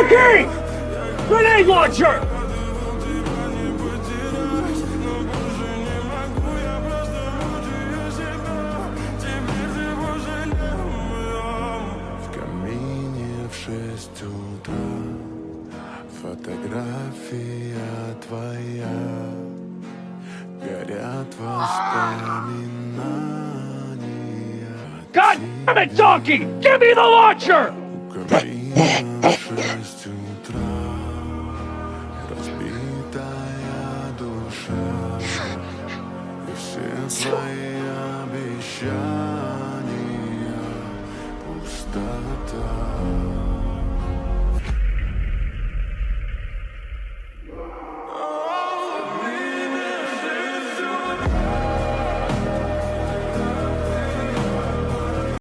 Donkey! Grenade launcher! В камине в 6 утра фотография твоя. Горят воспоминания. God damn it, Donkey! Give me the launcher! У камина в 6 утра разбитая душа. И все твои обещания пустота.